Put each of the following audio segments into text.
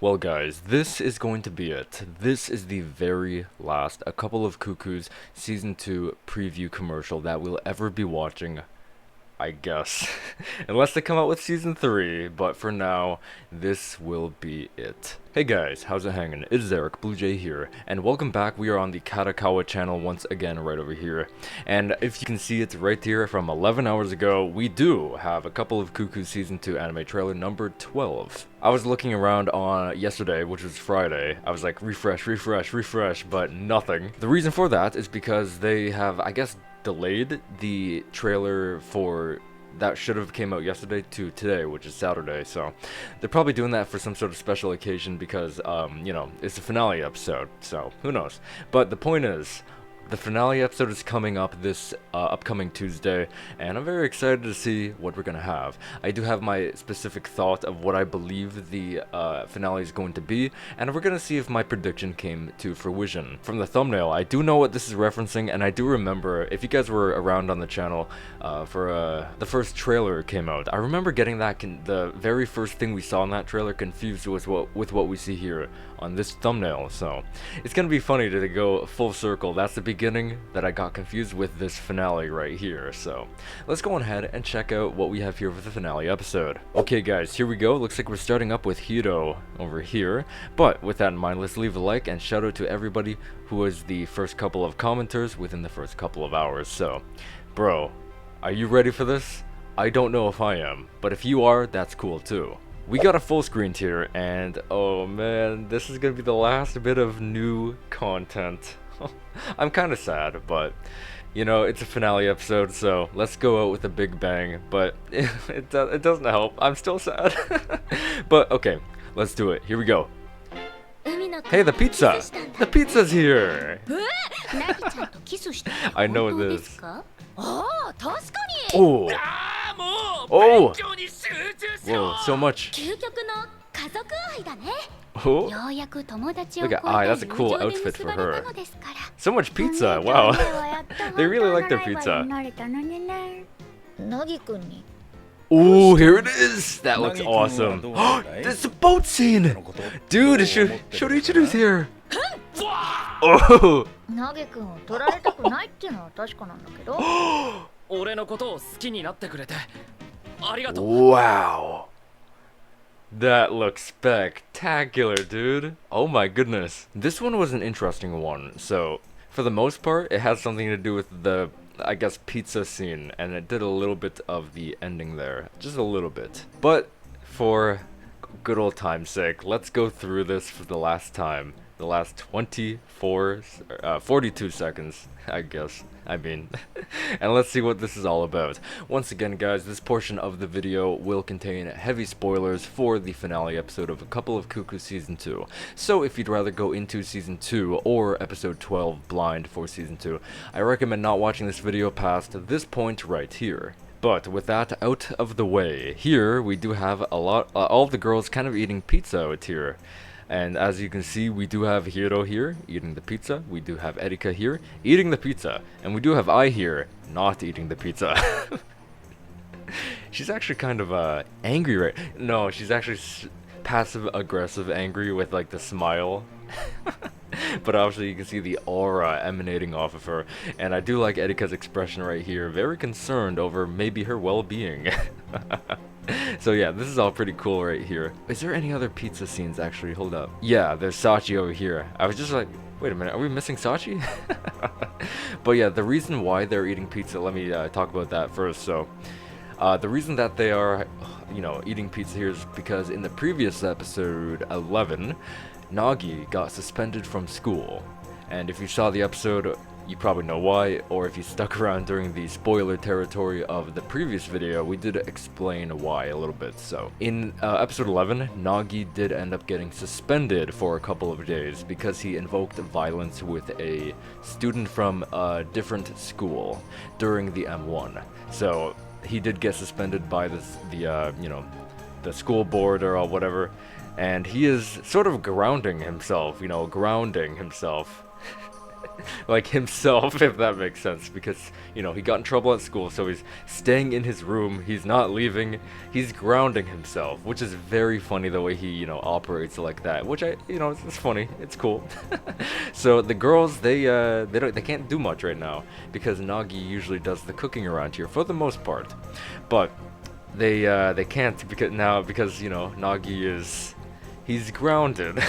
Well guys, this is going to be it. This is the very last A Couple of Cuckoos Season 2 preview commercial that we'll ever be watching, I guess. Unless they come out with Season 3, but for now, this will be it. Hey guys, how's it hanging? It is Eric, Blue Jay here, and welcome back. We are on the KADOKAWA channel once again right over here. And if you can see it right here from 11 hours ago, we do have A Couple of Cuckoos Season 2 anime trailer number 12. I was looking around on yesterday, which was Friday. I was like, refresh, but nothing. The reason for that is because they have, I guess, delayed the trailer for that should have came out yesterday to today, which is Saturday. So they're probably doing that for some sort of special occasion because you know, it's the finale episode, so who knows. But the point is, the finale episode is coming up this upcoming Tuesday, and I'm very excited to see what we're gonna have. I do have my specific thought of what I believe the finale is going to be, and we're gonna see if my prediction came to fruition. From the thumbnail, I do know what this is referencing, and I do remember, if you guys were around on the channel for the first trailer came out, I remember getting that the very first thing we saw in that trailer confused with what we see here on this thumbnail. So it's gonna be funny to go full circle. That's the beginning that I got confused with this finale right here. So let's go on ahead and check out what we have here for the finale episode. Okay guys, here we go. Looks like we're starting up with Hiro over here, but with that in mind, let's leave a like and shout out to everybody who was the first couple of commenters within the first couple of hours. So bro, are you ready for this? I don't know if I am, but if you are, that's cool too. We got a full screen here, and oh man, this is gonna be the last bit of new content. I'm kind of sad, but you know, it's a finale episode, so let's go out with a big bang. But it doesn't help. I'm still sad. But okay, let's do it. Here we go. Hey, the pizza! The pizza's here! I know this. Oh! Oh! Whoa, so much. Oh, look at that's a cool outfit for her. So much pizza, wow. They really like their pizza. Oh, here it is. That looks awesome. There's a boat scene. Dude, Shuichu's here. Oh. Wow. That looks spectacular, dude. Oh my goodness. This one was an interesting one. So, for the most part, it has something to do with the, I guess, pizza scene, and it did a little bit of the ending there. Just a little bit. But, for good old time's sake, let's go through this for the last time. The last 42 seconds, I guess. I mean, and let's see what this is all about. Once again, guys, this portion of the video will contain heavy spoilers for the finale episode of A Couple of Cuckoos Season 2. So if you'd rather go into Season 2 or Episode 12 blind for Season 2, I recommend not watching this video past this point right here. But with that out of the way, here we do have a lot, all of the girls kind of eating pizza out here. And as you can see, we do have Hiro here, eating the pizza. We do have Erika here, eating the pizza. And we do have Ai here, not eating the pizza. She's actually kind of angry right. No, she's actually passive-aggressive angry with like the smile. But obviously you can see the aura emanating off of her. And I do like Erika's expression right here, very concerned over maybe her well-being. So yeah, this is all pretty cool right here. Is there any other pizza scenes actually? Hold up. Yeah, there's Sachi over here. I was just like, wait a minute, are we missing Sachi? But yeah, the reason why they're eating pizza, let me talk about that first. So, the reason that they are, you know, eating pizza here is because in the previous episode 11, Nagi got suspended from school. And if you saw the episode, you probably know why, or if you stuck around during the spoiler territory of the previous video, we did explain why a little bit. So, in episode 11, Nagi did end up getting suspended for a couple of days because he invoked violence with a student from a different school during the M1. So, he did get suspended by you know, the school board or whatever, and he is sort of grounding himself, you know, grounding himself. like himself, if that makes sense, because you know he got in trouble at school, so he's staying in his room, he's not leaving, he's grounding himself, which is very funny the way he, you know, operates like that, which you know, it's funny, it's cool. So the girls, they can't do much right now because Nagi usually does the cooking around here for the most part, but they can't because you know Nagi is, he's grounded.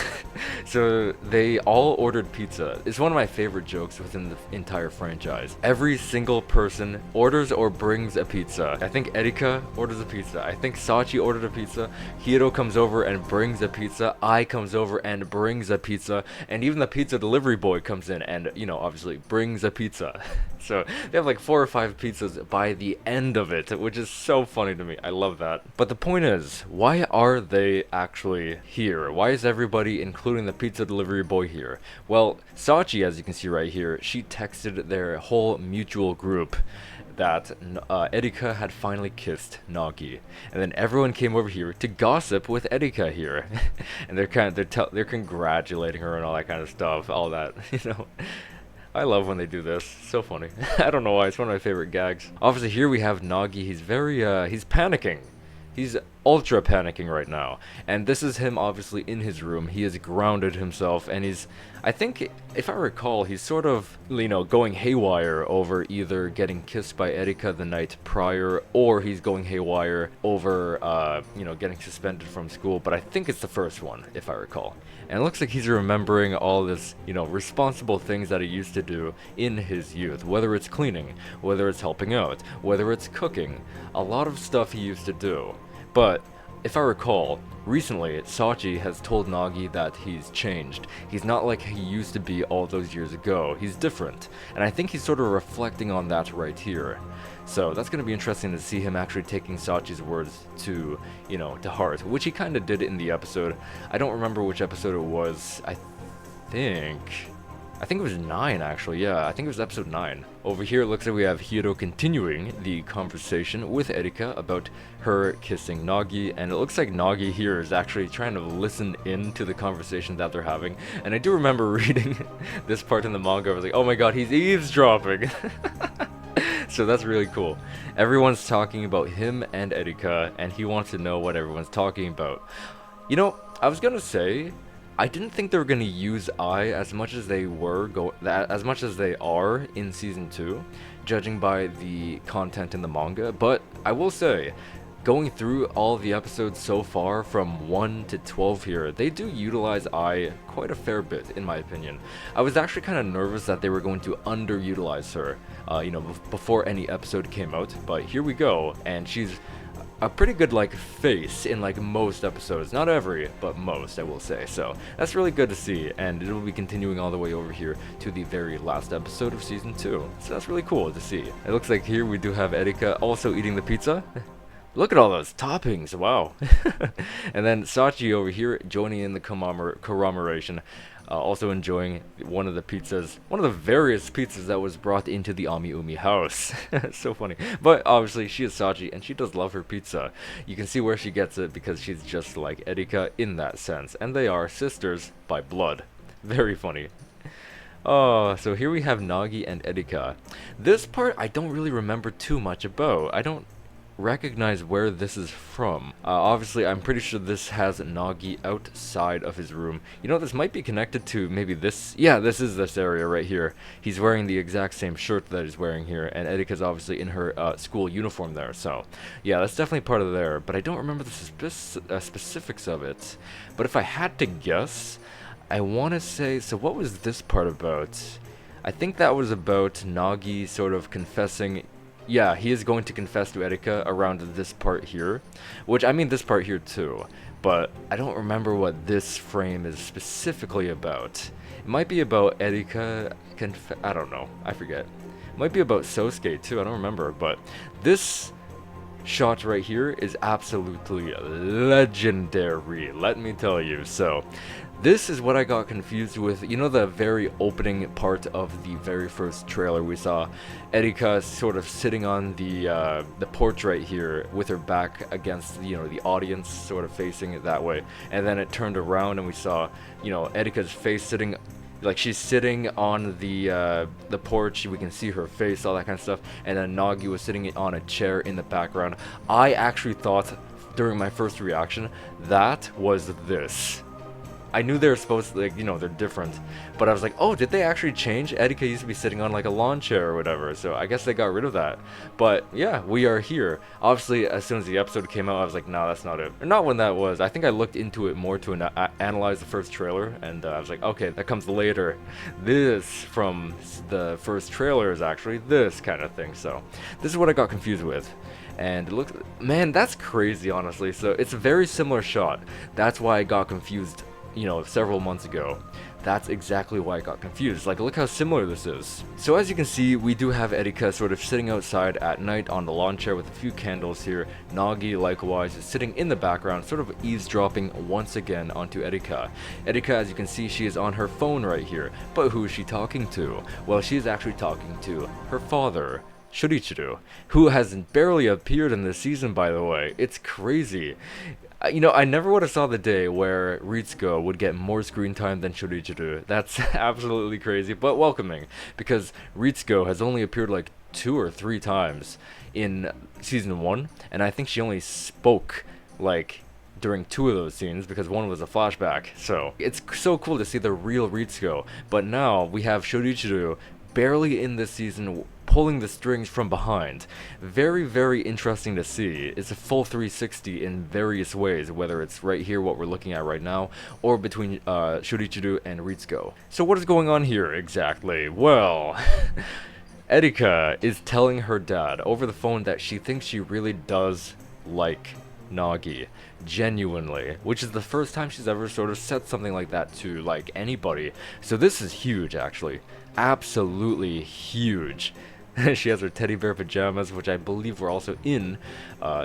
So they all ordered pizza. It's one of my favorite jokes within the entire franchise. Every single person orders or brings a pizza. I think Erika orders a pizza. I think Sachi ordered a pizza. Hiro comes over and brings a pizza. Ai comes over and brings a pizza. And even the pizza delivery boy comes in and, you know, obviously brings a pizza. So they have like 4 or 5 pizzas by the end of it, which is so funny to me. I love that. But the point is, why are they actually here? Why is everybody, including the pizza delivery boy, here? Well, Sachi, as you can see right here, she texted their whole mutual group that Erika had finally kissed Nagi, and then everyone came over here to gossip with Erika here, and they're congratulating her and all that kind of stuff, all that, you know. I love when they do this. So funny. I don't know why. It's one of my favorite gags. Obviously, here we have Nagi. He's very, he's panicking. He's ultra panicking right now. And this is him, obviously, in his room. He has grounded himself, and he's, I think, if I recall, he's sort of, you know, going haywire over either getting kissed by Erika the night prior, or he's going haywire over, you know, getting suspended from school. But I think it's the first one, if I recall. And it looks like he's remembering all this, you know, responsible things that he used to do in his youth. Whether it's cleaning, whether it's helping out, whether it's cooking. A lot of stuff he used to do. But, if I recall, recently, Sachi has told Nagi that he's changed. He's not like he used to be all those years ago. He's different. And I think he's sort of reflecting on that right here. So that's going to be interesting to see him actually taking Sachi's words to, you know, to heart, which he kind of did in the episode. I don't remember which episode it was. I think it was 9, actually. Yeah, I think it was episode 9. Over here, it looks like we have Hiro continuing the conversation with Erika about her kissing Nagi, and it looks like Nagi here is actually trying to listen in to the conversation that they're having. And I do remember reading this part in the manga. I was like, oh my god, he's eavesdropping. So that's really cool. Everyone's talking about him and Erika, and he wants to know what everyone's talking about. You know, I was gonna say, I didn't think they were gonna use Ai as much as they are in season 2, judging by the content in the manga. But I will say, going through all of the episodes so far, from 1 to 12 here, they do utilize Ai quite a fair bit, in my opinion. I was actually kind of nervous that they were going to underutilize her, you know, before any episode came out. But here we go, and she's a pretty good, like, face in, like, most episodes. Not every, but most, I will say. So that's really good to see, and it will be continuing all the way over here to the very last episode of season 2. So that's really cool to see. It looks like here we do have Erika also eating the pizza. Look at all those toppings, wow. And then Sachi over here joining in the commemoration, also enjoying one of the pizzas, one of the various pizzas that was brought into the Ami-Umi house. So funny. But obviously she is Sachi, and she does love her pizza. You can see where she gets it because she's just like Erika in that sense, and they are sisters by blood. Very funny. Oh, so here we have Nagi and Erika. This part I don't really remember too much about. I don't recognize where this is from. Obviously, I'm pretty sure this has Nagi outside of his room. You know, this might be connected to maybe this. Yeah, this is this area right here. He's wearing the exact same shirt that he's wearing here, and Erika's obviously in her school uniform there. So, yeah, that's definitely part of there, but I don't remember the specifics of it. But if I had to guess, I want to say, so what was this part about? I think that was about Nagi sort of confessing. Yeah, he is going to confess to Erika around this part here, which I mean this part here too, but I don't remember what this frame is specifically about. It might be about Erika, I don't know, I forget. It might be about Sosuke too, I don't remember, but this shot right here is absolutely legendary, let me tell you. So this is what I got confused with. You know, the very opening part of the very first trailer we saw Erika sort of sitting on the porch right here with her back against, you know, the audience, sort of facing it that way, and then it turned around and we saw, you know, Erika's face sitting Like she's sitting on the porch, we can see her face, all that kind of stuff, and then Nagi was sitting on a chair in the background. I actually thought during my first reaction that was this. I knew they were supposed to, like, you know, they're different, but I was like, oh, did they actually change? Erika used to be sitting on like a lawn chair or whatever, so I guess they got rid of that. But yeah, we are here. Obviously, as soon as the episode came out, I was like, nah, that's not it. Or not when that was. I think I looked into it more to analyze the first trailer, and I was like, okay, that comes later. This from the first trailer is actually this kind of thing, so this is what I got confused with. And it looks, man, that's crazy, honestly. So it's a very similar shot. That's why I got confused, you know, several months ago. That's exactly why I got confused. Like, look how similar this is. So as you can see, we do have Erika sort of sitting outside at night on the lawn chair with a few candles here. Nagi, likewise, is sitting in the background, sort of eavesdropping once again onto Erika. Erika, as you can see, she is on her phone right here. But who is she talking to? Well, she is actually talking to her father, Shuichu, who has barely appeared in this season, by the way. It's crazy. You know, I never would have saw the day where Ritsuko would get more screen time than Shuichu. That's absolutely crazy, but welcoming, because Ritsuko has only appeared like 2 or 3 times in season 1, and I think she only spoke like during 2 of those scenes because one was a flashback. So it's so cool to see the real Ritsuko, but now we have Shuichu barely in this season, pulling the strings from behind. Very, very interesting to see. It's a full 360 in various ways, whether it's right here, what we're looking at right now, or between Shuichu and Ritsuko. So what is going on here exactly? Well, Erika is telling her dad over the phone that she thinks she really does like Nagi, genuinely, which is the first time she's ever sort of said something like that to like anybody. So this is huge, actually. Absolutely huge. She has her teddy bear pajamas, which I believe were also in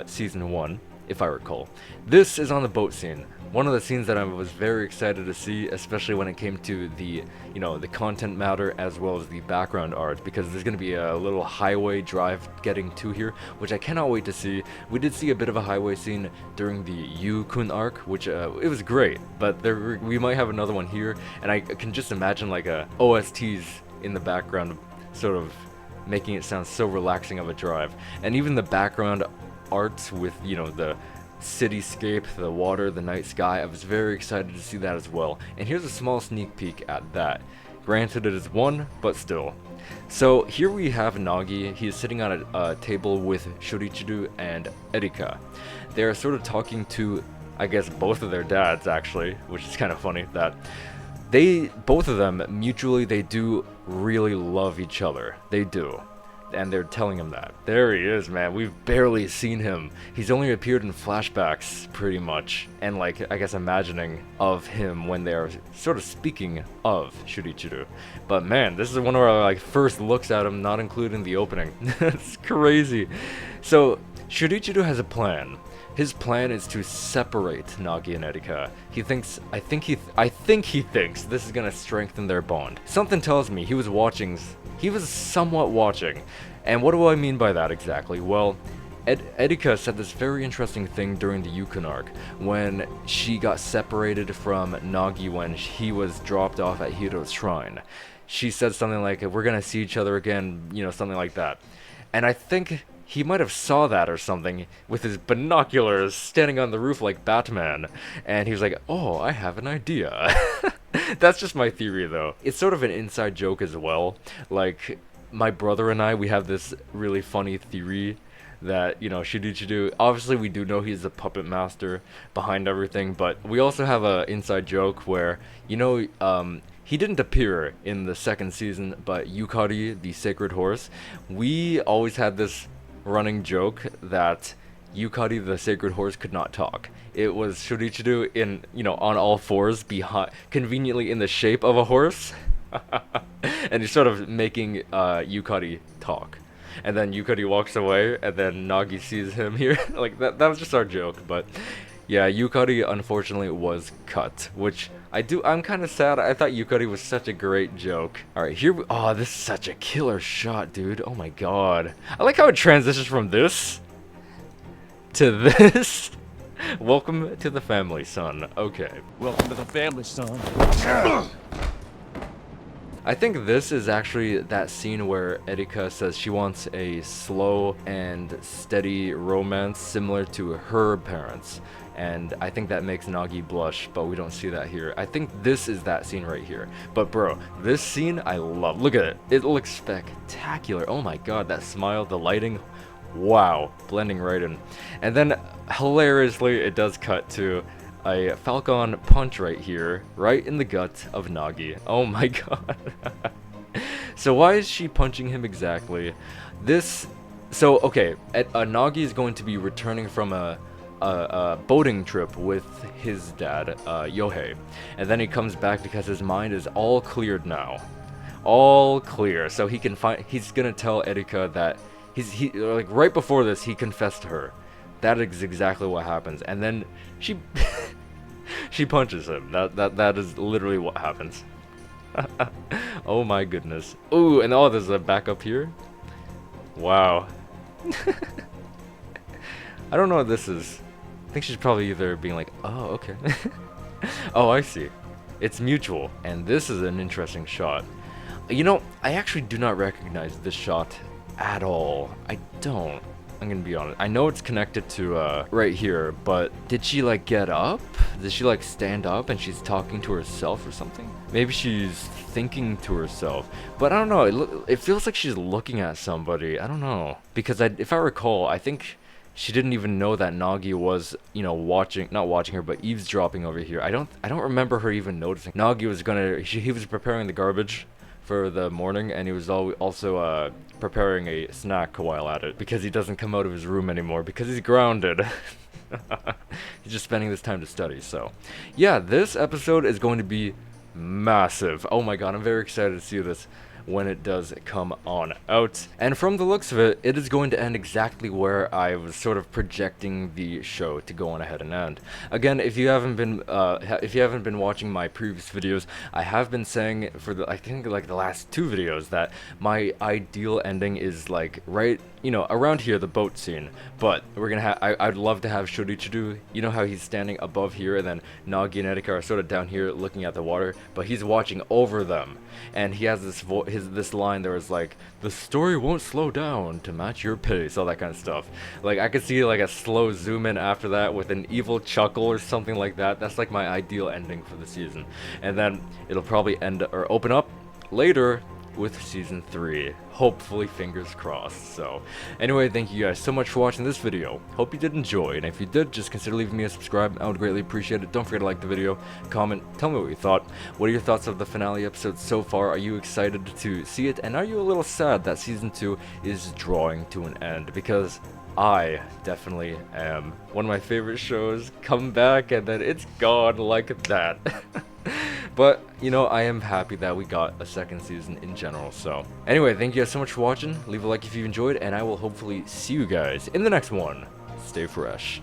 season 1, if I recall. This is on the boat scene. One of the scenes that I was very excited to see, especially when it came to the, you know, the content matter as well as the background art, because there's going to be a little highway drive getting to here, which I cannot wait to see. We did see a bit of a highway scene during the Yu-kun arc, which it was great, but we might have another one here, and I can just imagine like a OSTs in the background, sort of making it sound so relaxing of a drive. And even the background art with, you know, the cityscape, the water, the night sky, I was very excited to see that as well. And here's a small sneak peek at that. Granted, it is 1, but still. So here we have Nagi. He is sitting on a table with Shuichu and Erika. They are sort of talking to, I guess, both of their dads, actually, which is kind of funny that both of them, mutually, they do really love each other. They do. And they're telling him that. There he is, man. We've barely seen him. He's only appeared in flashbacks, pretty much. And, like, I guess imagining of him when they are sort of speaking of Shuichu. But, man, this is one of our, like, first looks at him, not including the opening. It's crazy. So, Shuichu has a plan. His plan is to separate Nagi and Erika. I think he thinks this is gonna strengthen their bond. Something tells me he was somewhat watching. And what do I mean by that exactly? Well, Erika said this very interesting thing during the Yukon arc, when she got separated from Nagi when he was dropped off at Hiro's shrine. She said something like, we're gonna see each other again, you know, something like that. And I think he might have saw that or something with his binoculars standing on the roof like Batman. And he was like, oh, I have an idea. That's just my theory, though. It's sort of an inside joke as well. Like, my brother and I, we have this really funny theory that, you know, Shuichu, obviously we do know he's the puppet master behind everything, but we also have a inside joke where, you know, he didn't appear in the 2nd season, but Yukari, the sacred horse, we always had this running joke that Yukari, the sacred horse, could not talk. It was Shuichu in, you know, on all fours, conveniently in the shape of a horse, and he's sort of making Yukari talk. And then Yukari walks away, and then Nagi sees him here. Like, that was just our joke, but yeah, Yukari unfortunately was cut, which I'm kind of sad. I thought Yukari was such a great joke. Alright, oh, this is such a killer shot, dude. Oh my god. I like how it transitions from this to this. Welcome to the family, son. Okay. Welcome to the family, son. I think this is actually that scene where Erika says she wants a slow and steady romance similar to her parents. And I think that makes Nagi blush, but we don't see that here. I think this is that scene right here. But bro, this scene I love. Look at it. It looks spectacular. Oh my god, that smile, the lighting. Wow, blending right in. And then hilariously, it does cut to a Falcon punch right here, right in the gut of Nagi. Oh my god. So why is she punching him exactly? So okay, Nagi is going to be returning from a boating trip with his dad, Yohei, and then he comes back because his mind is all cleared now, all clear. So he can find. He's gonna tell Erika that he like right before this he confessed to her. That is exactly what happens, and then she she punches him. That is literally what happens. Oh my goodness. Ooh, and oh, there's a backup here. Wow. I don't know what this is. I think she's probably either being like, oh, okay. Oh, I see. It's mutual. And this is an interesting shot. You know, I actually do not recognize this shot at all. I don't. I'm gonna be honest. I know it's connected to right here, but did she like get up? Did she like stand up and she's talking to herself or something? Maybe she's thinking to herself, but I don't know. It feels like she's looking at somebody. I don't know, because if I recall, I think she didn't even know that Nagi was, you know, not watching her, but eavesdropping over here. I don't remember her even noticing. Nagi was he was preparing the garbage for the morning, and he was also preparing a snack while at it, because he doesn't come out of his room anymore because he's grounded. He's just spending this time to study. So yeah, this episode is going to be massive. Oh my god, I'm very excited to see this when it does come on out. And from the looks of it, it is going to end exactly where I was sort of projecting the show to go on ahead and end. Again, if you haven't been watching my previous videos, I have been saying for I think like the last 2 videos that my ideal ending is like right, you know, around here, the boat scene. But we're gonna have, I'd love to have Shuichu. You know how he's standing above here, and then Nagi and Erika are sort of down here looking at the water, but he's watching over them, and he has this line there was like, the story won't slow down to match your pace, all that kind of stuff. Like I could see like a slow zoom in after that with an evil chuckle or something like that. That's like my ideal ending for the season, and then it'll probably end or open up later with season 3, hopefully, fingers crossed. So anyway, thank you guys so much for watching this video. Hope you did enjoy, and if you did, just consider leaving me a subscribe. I would greatly appreciate it. Don't forget to like the video, comment, tell me what you thought. What are your thoughts of the finale episode so far? Are you excited to see it, and are you a little sad that season 2 is drawing to an end? Because I definitely am. One of my favorite shows come back and then it's gone like that. But, you know, I am happy that we got a second season in general. So anyway, thank you guys so much for watching. Leave a like if you enjoyed, and I will hopefully see you guys in the next one. Stay fresh.